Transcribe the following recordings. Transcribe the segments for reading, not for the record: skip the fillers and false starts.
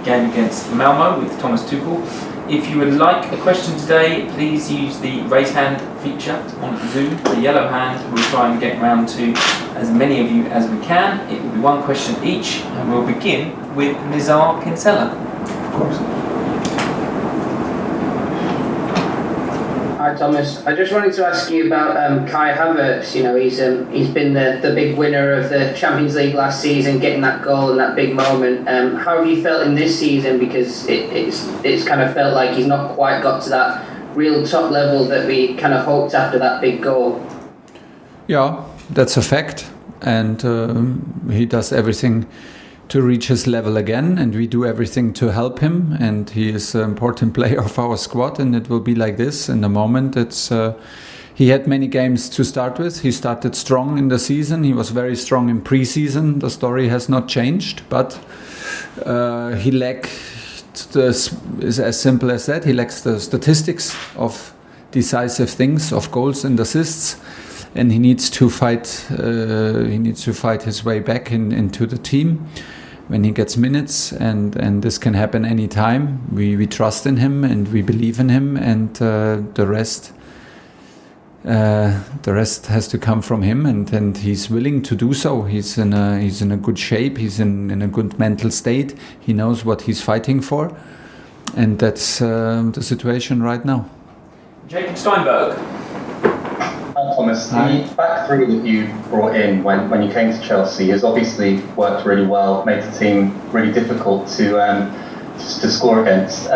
game against Malmo with Thomas Tuchel. If you would like a question today, please use the raise hand feature on Zoom, the yellow hand. We'll try and get round to as many of you as we can. It will be one question each, and we'll begin with Nizar Kinsella. Of course. Hi Thomas, I just wanted to ask you about Kai Havertz. You know, he's been the big winner of the Champions League last season, getting that goal in that big moment. How have you felt in this season? Because it's kind of felt like he's not quite got to that real top level that we kind of hoped after that big goal. Yeah, that's a fact, and he does everything to reach his level again, and we do everything to help him, and he is an important player of our squad, and it will be like this in the moment. He had many games to start with. He started strong in the season. He was very strong in pre-season. The story has not changed, but he lacked is as simple as that. He lacks the statistics of decisive things, of goals and assists, and he needs to fight. He needs to fight his way back into the team when he gets minutes, and this can happen anytime. We trust in him and we believe in him, and the rest has to come from him, and he's willing to do so. He's in a good shape. He's in a good mental state. He knows what he's fighting for, and that's the situation right now. Jacob Steinberg. Thomas, the back three that you brought in when you came to Chelsea has obviously worked really well, made the team really difficult to score against.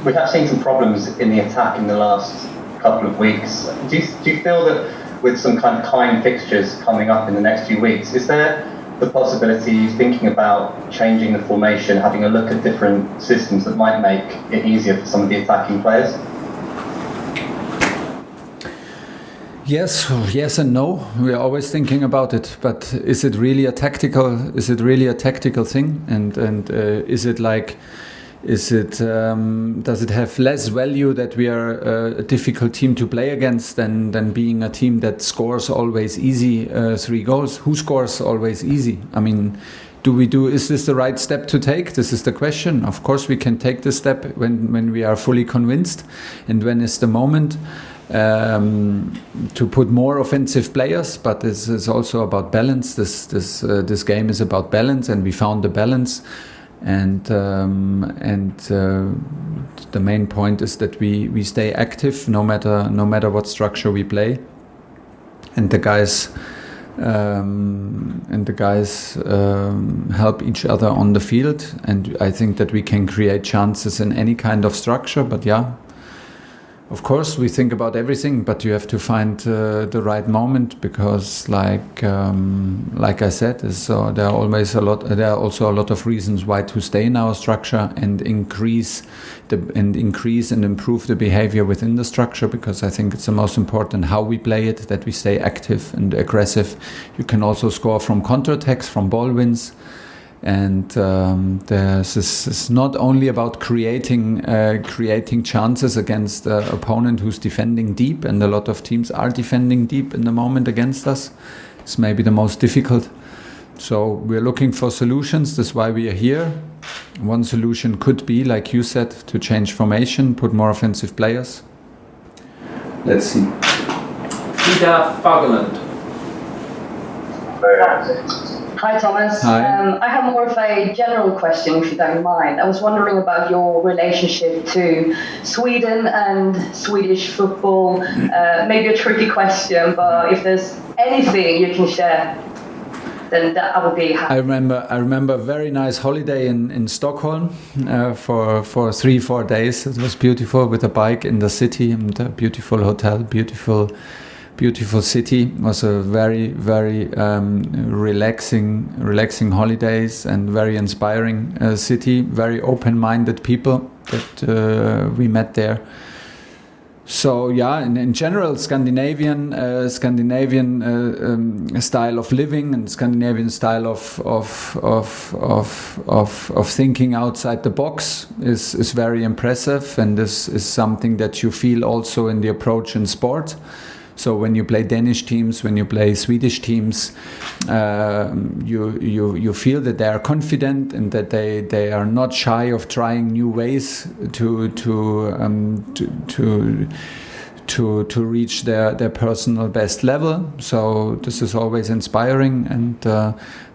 We have seen some problems in the attack in the last couple of weeks. Do you feel that with some kind of kind fixtures coming up in the next few weeks, is there the possibility, thinking about changing the formation, having a look at different systems that might make it easier for some of the attacking players? Yes and no. We are always thinking about it, but is it really a tactical thing? And is it like, does it have less value that we are a difficult team to play against than being a team that scores always easy 3 goals? Who scores always easy? I mean, is this the right step to take? This is the question. Of course, we can take this step when we are fully convinced, and when is the moment to put more offensive players. But this is also about balance. This game is about balance, and we found the balance. And the main point is that we stay active no matter what structure we play, and the guys help each other on the field. And I think that we can create chances in any kind of structure. But yeah, of course, we think about everything, but you have to find the right moment, because, like I said, there are also a lot of reasons why to stay in our structure and increase and improve the behavior within the structure. Because I think it's the most important how we play it, that we stay active and aggressive. You can also score from counterattacks, from ball wins. And this is not only about creating chances against the opponent who's defending deep, and a lot of teams are defending deep in the moment against us. It's maybe the most difficult. So we're looking for solutions. That's why we are here. One solution could be, like you said, to change formation, put more offensive players. Let's see. Frida Fagerlund. Hi Thomas. Hi. I have more of a general question, if you don't mind. I was wondering about your relationship to Sweden and Swedish football. Maybe a tricky question, but if there's anything you can share, then that I would be happy. I remember a very nice holiday in Stockholm for 3-4 days. It was beautiful, with a bike in the city, and a beautiful hotel, beautiful city. It was a very, very relaxing holidays, and very inspiring city. Very open-minded people that we met there. So yeah, in general, Scandinavian style of living, and Scandinavian style of thinking outside the box is very impressive, and this is something that you feel also in the approach in sport. So when you play Danish teams, when you play Swedish teams, you feel that they are confident and that they are not shy of trying new ways to reach their personal best level. So this is always inspiring, and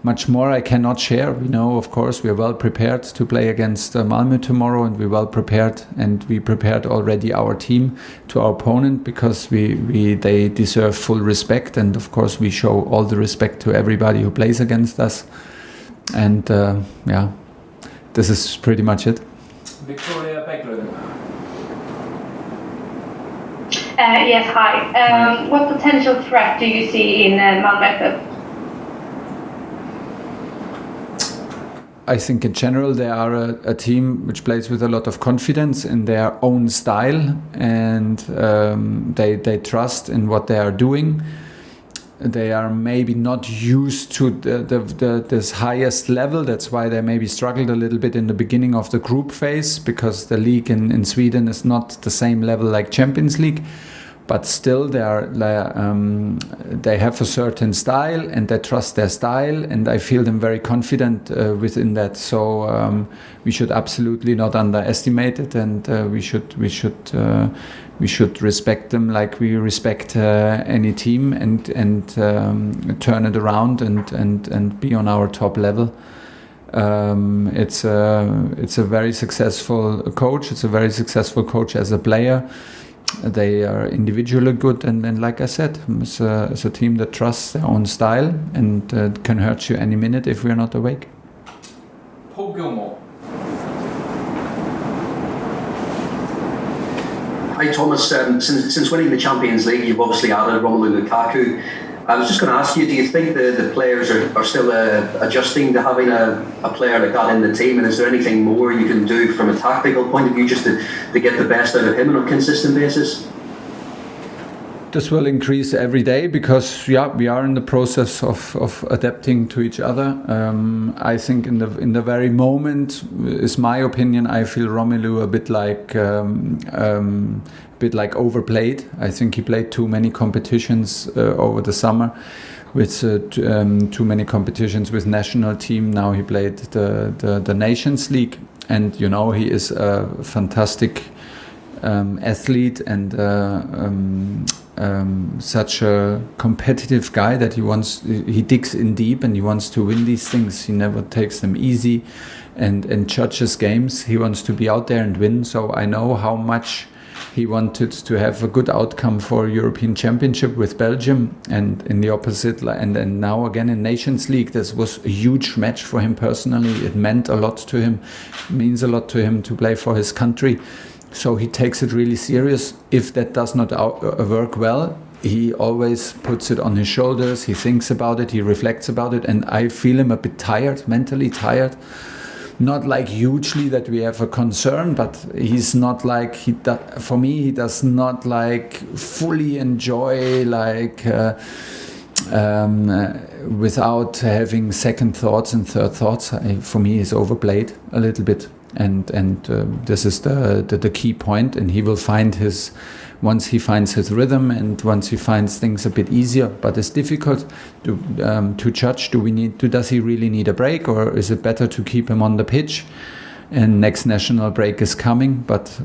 much more I cannot share. We know, of course, we are well prepared to play against Malmo tomorrow, and we're well prepared, and we prepared already our team to our opponent, because they deserve full respect, and of course we show all the respect to everybody who plays against us. And this is pretty much it. Victoria Beglund. Yes, hi. What potential threat do you see in Malmo? I think in general they are a team which plays with a lot of confidence in their own style, and they trust in what they are doing. They are maybe not used to this highest level. That's why they maybe struggled a little bit in the beginning of the group phase, because the league in Sweden is not the same level like Champions League. But still, they have a certain style, and they trust their style, and I feel them very confident within that. So we should absolutely not underestimate it, and we should respect them like we respect any team, and turn it around and be on our top level. It's a very successful coach. It's a very successful coach as a player. They are individually good, and like I said, it's a team that trusts their own style, and can hurt you any minute if we're not awake. Paul Gilmore. Hi Thomas, since winning the Champions League, you've obviously added Romelu Lukaku. I was just going to ask you, do you think the players are still adjusting to having a player like that in the team, and is there anything more you can do from a tactical point of view just to get the best out of him on a consistent basis? This will increase every day, because we are in the process of adapting to each other. I think in the very moment, is my opinion, I feel Romelu a bit like overplayed. I think he played too many competitions over the summer, with too many competitions with national team. Now he played the Nations League, and he is a fantastic athlete, and such a competitive guy that he digs in deep, and he wants to win these things. He never takes them easy, and judges games. He wants to be out there and win. So I know how much he wanted to have a good outcome for European Championship with Belgium, and in the opposite, and now again in Nations League. This was a huge match for him personally. It meant a lot to him. It means a lot to him to play for his country. So he takes it really serious. If that does not work well, he always puts it on his shoulders. He thinks about it. He reflects about it. And I feel him a bit tired, mentally tired. Not like hugely that we have a concern, but he's not like, for me, he does not like fully enjoy, like without having second thoughts and third thoughts. For me, he's overplayed a little bit. And this is the key point, and he will find once he finds his rhythm, and once he finds things a bit easier. But it's difficult to judge. Does he really need a break, or is it better to keep him on the pitch? And next national break is coming, but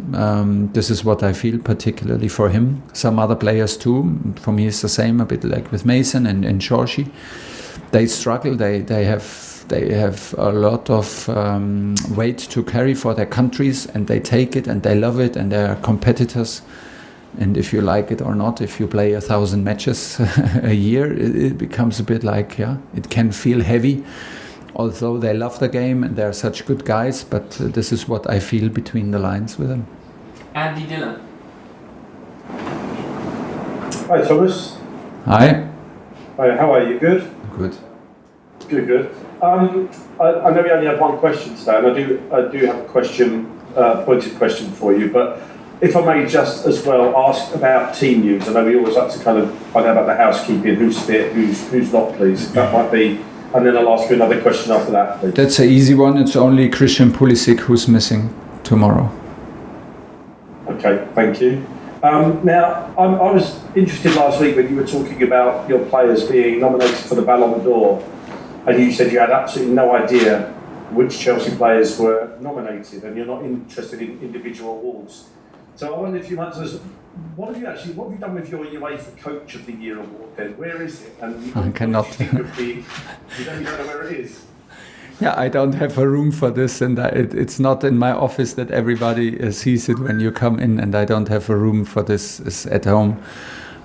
this is what I feel particularly for him. Some other players too. For me, it's the same, a bit like with Mason and Shorshi. They struggle. They have a lot of weight to carry for their countries, and they take it and they love it, and they are competitors. And if you like it or not, if you play 1,000 matches a year, it becomes a bit like, it can feel heavy. Although they love the game and they're such good guys, but this is what I feel between the lines with them. Andy Dillon. Hi Thomas. Hi. Hi, how are you? Good? Good. Good. I know we only have one question today, and I do have a pointed question for you, but if I may just as well ask about team news. I know we always like to kind of find out about the housekeeping, who's fit, who's not, please. That might be, and then I'll ask you another question after that, please. That's an easy one. It's only Christian Pulisic who's missing tomorrow. Okay, thank you. Now, I was interested last week when you were talking about your players being nominated for the Ballon d'Or, and you said you had absolutely no idea which Chelsea players were nominated, and you're not interested in individual awards. So I wonder if you might tell us, what have you done with your UEFA Coach of the Year award then? Where is it? And I cannot. You don't know where it is. Yeah, I don't have a room for this, and it's not in my office that everybody sees it when you come in, and I don't have a room for this at home.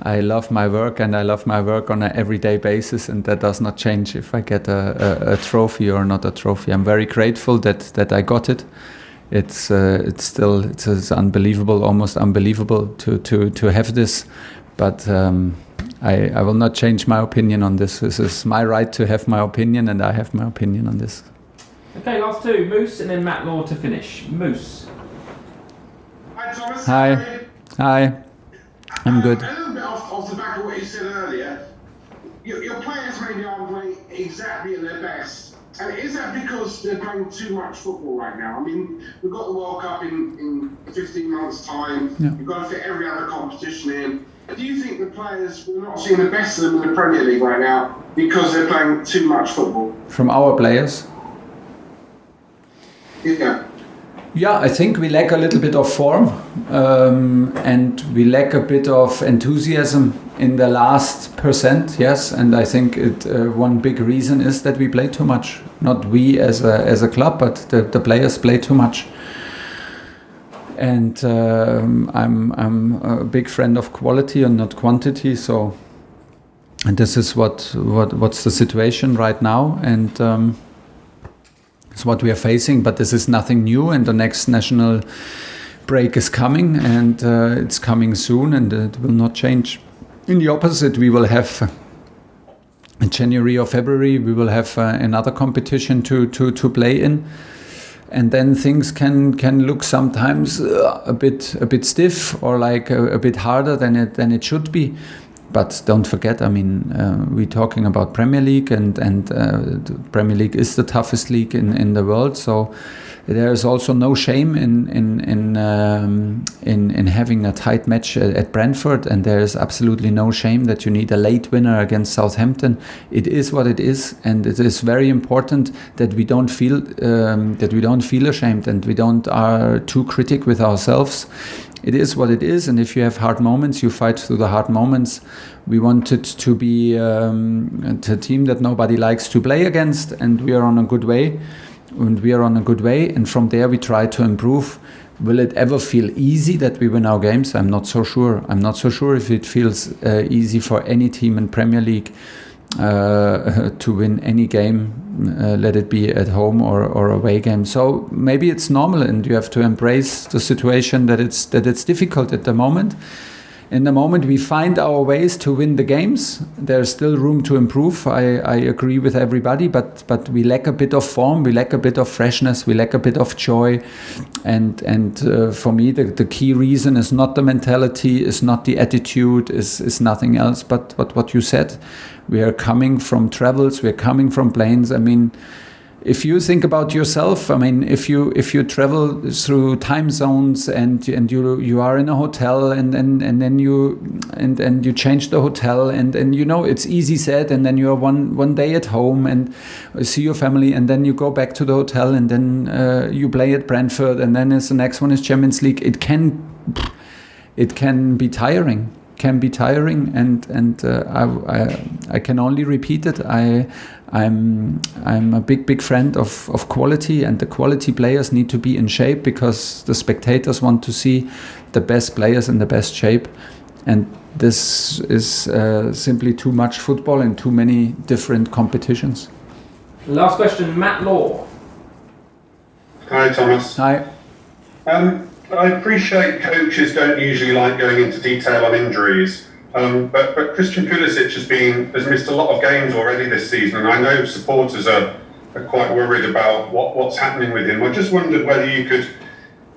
I love my work, and I love my work on an everyday basis, and that does not change if I get a trophy or not a trophy. I'm very grateful that I got it. It's unbelievable, almost unbelievable to have this, but I will not change my opinion on this. This is my right to have my opinion, and I have my opinion on this. Okay, last two, Moose and then Matt Law to finish. Moose. Hi Thomas. Hi. Hi. I'm good. A little bit off the back of what you said earlier, your players maybe aren't playing exactly at their best. And is that because they're playing too much football right now? I mean, we've got the World Cup in 15 months' time. Yeah. You've got to fit every other competition in. Do you think the players, we're not seeing the best of them in the Premier League right now because they're playing too much football? From our players? Yeah. Yeah, I think we lack a little bit of form, and we lack a bit of enthusiasm in the last percent, yes. And I think one big reason is that we play too much. Not we as a club, but the players play too much. And I'm a big friend of quality and not quantity. So, and this is what's the situation right now, and it's what we are facing. But this is nothing new, and the next national break is coming, and it's coming soon, and it will not change. In the opposite, we will have in January or February we will have another competition to play in. And then things can look sometimes a bit stiff or like a bit harder than it should be. But don't forget, I mean, we're talking about Premier League, and the Premier League is the toughest league in the world. So there is also no shame in having a tight match at Brentford, and there is absolutely no shame that you need a late winner against Southampton. It is what it is, and it is very important that we don't feel ashamed, and we don't are too critic with ourselves. It is what it is, and if you have hard moments, you fight through the hard moments. We wanted to be a team that nobody likes to play against, and we are on a good way. And from there we try to improve. Will it ever feel easy that we win our games? I'm not so sure. I'm not so sure if it feels easy for any team in Premier League to win any game, let it be at home or away game. So maybe it's normal, and you have to embrace the situation that it's difficult at the moment. In the moment we find our ways to win the games, there's still room to improve. I agree with everybody, but we lack a bit of form, we lack a bit of freshness, we lack a bit of joy. And for me, the key reason is not the mentality, is not the attitude, is nothing else but what you said. We are coming from travels, we're coming from planes. I mean, if you think about yourself, I mean, if you travel through time zones and you are in a hotel and then you change the hotel and you know it's easy said, and then you are one day at home and see your family, and then you go back to the hotel, and then you play at Brentford, and then the next one is Champions League. It can be tiring. And I can only repeat it. I'm a big friend of quality, and the quality players need to be in shape because the spectators want to see the best players in the best shape, and this is simply too much football and too many different competitions. Last question, Matt Law. Hi Thomas. Hi. I appreciate coaches don't usually like going into detail on injuries, but Christian Pulisic has missed a lot of games already this season, and I know supporters are quite worried about what's happening with him. I just wondered whether you could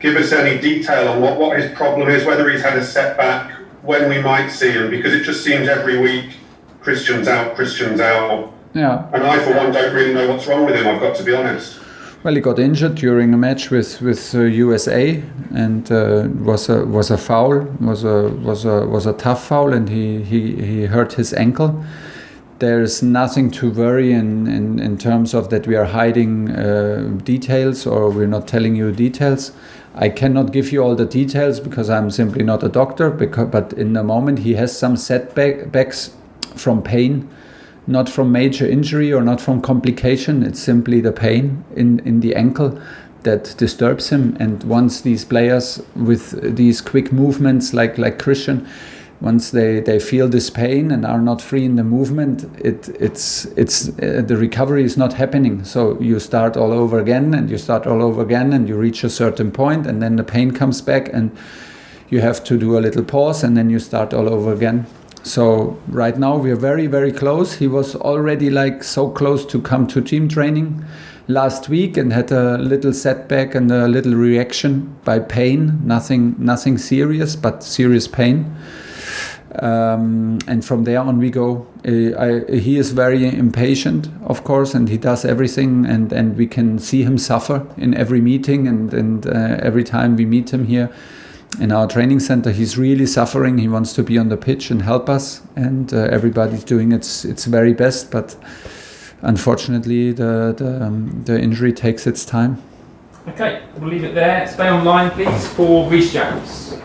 give us any detail on what his problem is, whether he's had a setback, when we might see him, because it just seems every week Christian's out. Yeah. And I, for one, don't really know what's wrong with him, I've got to be honest. Well, he got injured during a match with USA, and was a foul, was a tough foul, and he hurt his ankle. There's nothing to worry in terms of that we are hiding details or we're not telling you details. I cannot give you all the details because I'm simply not a doctor. But in the moment he has some setbacks from pain. Not from major injury or not from complication, it's simply the pain in the ankle that disturbs him. And once these players with these quick movements like Christian, once they feel this pain and are not free in the movement, it's the recovery is not happening. So you start all over again and you reach a certain point and then the pain comes back and you have to do a little pause and then you start all over again. So right now we are very, very close. He was already so close to come to team training last week and had a little setback and a little reaction by pain. Nothing serious, but serious pain. And from there on we go. He is very impatient, of course, and he does everything, and we can see him suffer in every meeting and every time we meet him here. In our training center, he's really suffering. He wants to be on the pitch and help us, and everybody's doing its very best. But unfortunately, the injury takes its time. Okay, we'll leave it there. Stay online, please, for Rhys James.